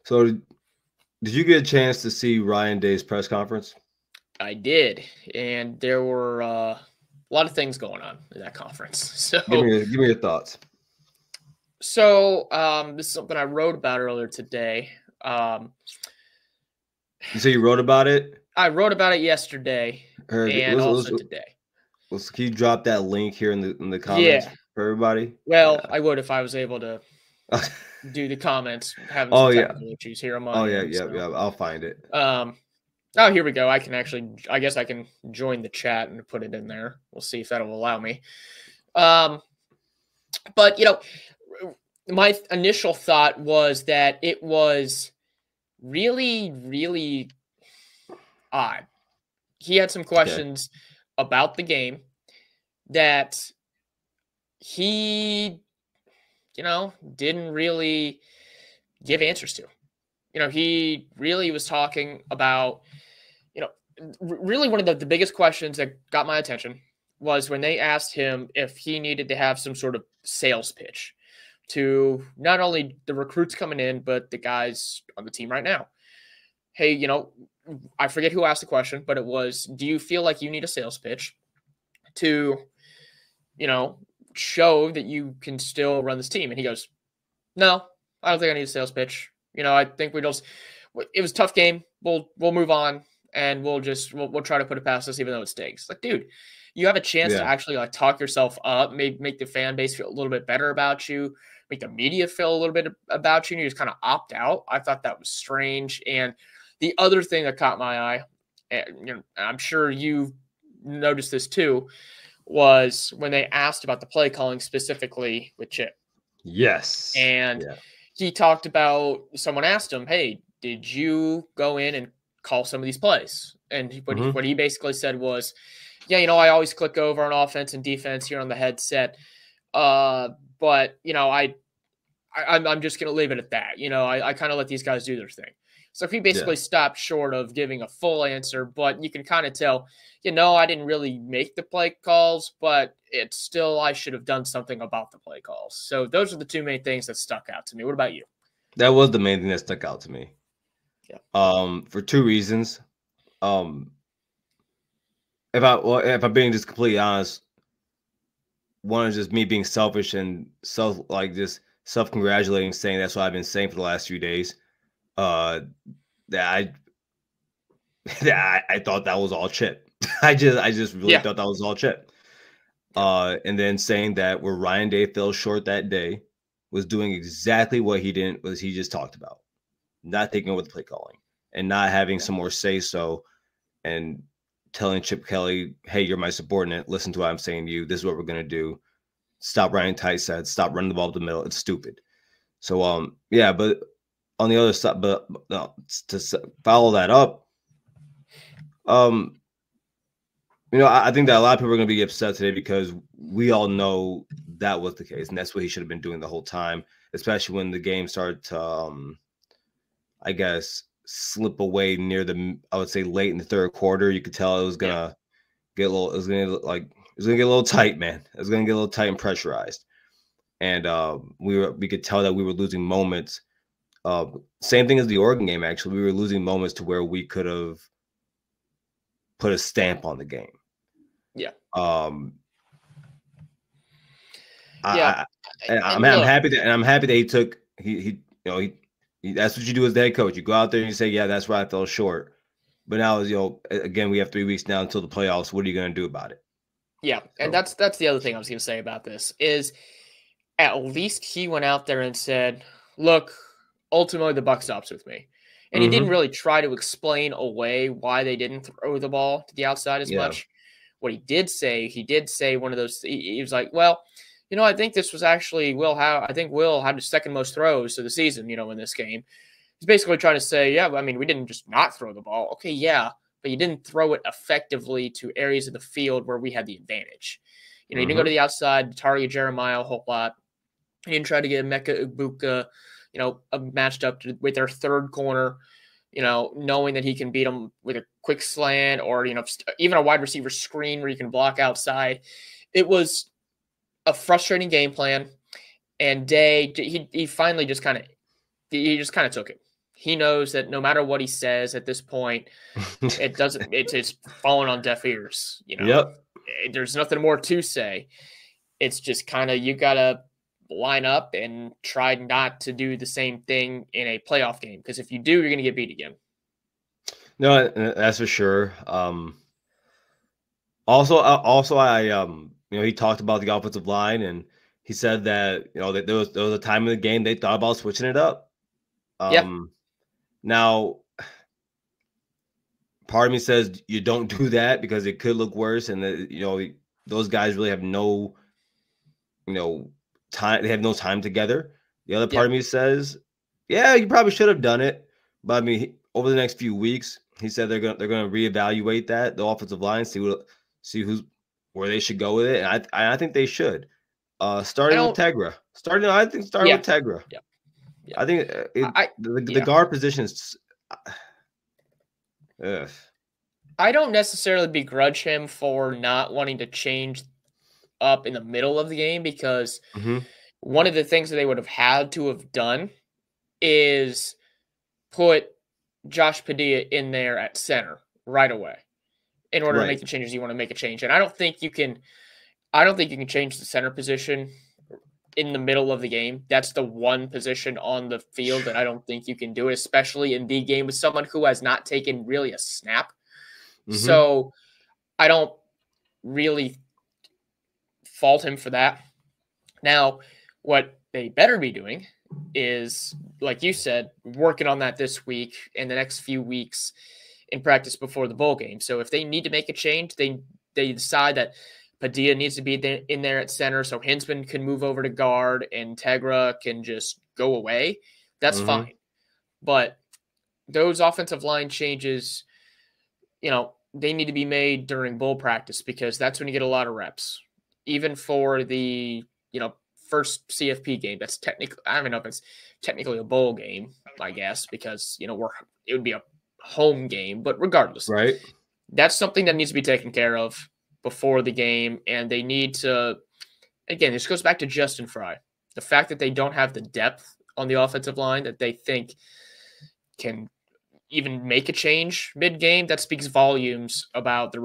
So, did you get a chance to see Ryan Day's press conference? I did, and there were a lot of things going on in that conference. So, Give me your thoughts. This is something I wrote about earlier today. You say you wrote about it? I wrote about it yesterday and also today. Can you drop that link here in the comments for everybody? Well, I would if I was able to do the comments. Having some technical issues here on my end. Yeah. I'll find it. Oh, here we go. I guess I can join the chat and put it in there. We'll see if that'll allow me. But my initial thought was that it was really, really odd. He had some questions about the game that he, didn't really give answers to. He really was talking about, really one of the biggest questions that got my attention was when they asked him if he needed to have some sort of sales pitch to not only the recruits coming in, but the guys on the team right now. Hey, I forget who asked the question, but it was, do you feel like you need a sales pitch to, show that you can still run this team? And he goes, no, I don't think I need a sales pitch. I think it was a tough game. We'll move on and we'll try to put it past us, even though it stinks. Like, dude, you have a chance to actually talk yourself up, make the fan base feel a little bit better about you, make the media feel a little bit about you, and you just kind of opt out. I thought that was strange. And the other thing that caught my eye, and I'm sure you noticed this too, was when they asked about the play calling specifically with Chip. Yes. And he talked about, someone asked him, hey, did you go in and call some of these plays? And what he basically said was, yeah, I always click over on offense and defense here on the headset. But, I'm just going to leave it at that. I kind of let these guys do their thing. So he basically stopped short of giving a full answer, but you can kind of tell, I didn't really make the play calls, but it's still, I should have done something about the play calls. So those are the two main things that stuck out to me. What about you? That was the main thing that stuck out to me. Yeah. For two reasons. If I'm being just completely honest, one is just me being selfish and just self-congratulating, saying that's what I've been saying for the last few days. That I thought that was all Chip. I just really thought that was all Chip. And then saying that where Ryan Day fell short that day was doing exactly what he just talked about, not taking over the play calling and not having some more say so, and telling Chip Kelly, hey, you're my subordinate. Listen to what I'm saying to you. This is what we're gonna do. Stop running tight sets. Stop running the ball up the middle. It's stupid. So but on the other side, but to follow that up, I think that a lot of people are going to be upset today because we all know that was the case, and that's what he should have been doing the whole time, especially when the game started to, I guess, slip away near I would say late in the third quarter. You could tell it was gonna get a little, it was gonna get a little tight, man. It was gonna get a little tight and pressurized, and we could tell that we were losing moments. Same thing as the Oregon game. Actually, we were losing moments to where we could have put a stamp on the game. Yeah. I'm happy that he took he that's what you do as the head coach. You go out there and you say, yeah, that's where I fell short. But now, again, we have 3 weeks now until the playoffs. What are you going to do about it? Yeah, and that's the other thing I was going to say about this is, at least he went out there and said, look, ultimately the buck stops with me. And he didn't really try to explain away why they didn't throw the ball to the outside as much. What he did say one of those, he was like, well, I think this was actually Will had the second most throws of the season, in this game. He's basically trying to say, yeah, I mean, we didn't just not throw the ball. Okay, yeah, but you didn't throw it effectively to areas of the field where we had the advantage. You didn't go to the outside to target Jeremiah a whole lot. You didn't try to get Emeka Egbuka, matched up with their third corner, knowing that he can beat them with a quick slant or, even a wide receiver screen where you can block outside. It was a frustrating game plan. And Day, he finally just kind of took it. He knows that no matter what he says at this point, it's falling on deaf ears. Yep. There's nothing more to say. It's just kind of, you got to line up and try not to do the same thing in a playoff game. Because if you do, you're going to get beat again. No, that's for sure. Also, he talked about the offensive line, and he said that, that there was a time in the game they thought about switching it up. Now, part of me says you don't do that because it could look worse, and those guys really have no, time. They have no time together. The other part of me says, yeah, you probably should have done it, but I mean, over the next few weeks, he said they're gonna reevaluate the offensive line, see where they should go with it, and I think they should. Starting with Tegra. I think with Tegra. Yeah. I think the guard position is. I don't necessarily begrudge him for not wanting to change up in the middle of the game, because one of the things that they would have had to have done is put Josh Padilla in there at center right away in order to make the changes you want to make a change. And I don't think you can change the center position in the middle of the game. That's the one position on the field that I don't think you can do it, especially in the game with someone who has not taken really a snap. So I don't really fault him for that. Now, what they better be doing is, like you said, working on that this week and the next few weeks in practice before the bowl game. So if they need to make a change, they decide that Padilla needs to be in there at center so Hinsman can move over to guard and Tegra can just go away. That's fine. But those offensive line changes, they need to be made during bowl practice, because that's when you get a lot of reps. Even for the, first CFP game, that's technically, I don't even know if it's technically a bowl game, I guess, because, it would be a home game, but regardless, that's something that needs to be taken care of before the game. And they need to, again, this goes back to Justin Fry. The fact that they don't have the depth on the offensive line that they think can even make a change mid-game, that speaks volumes about the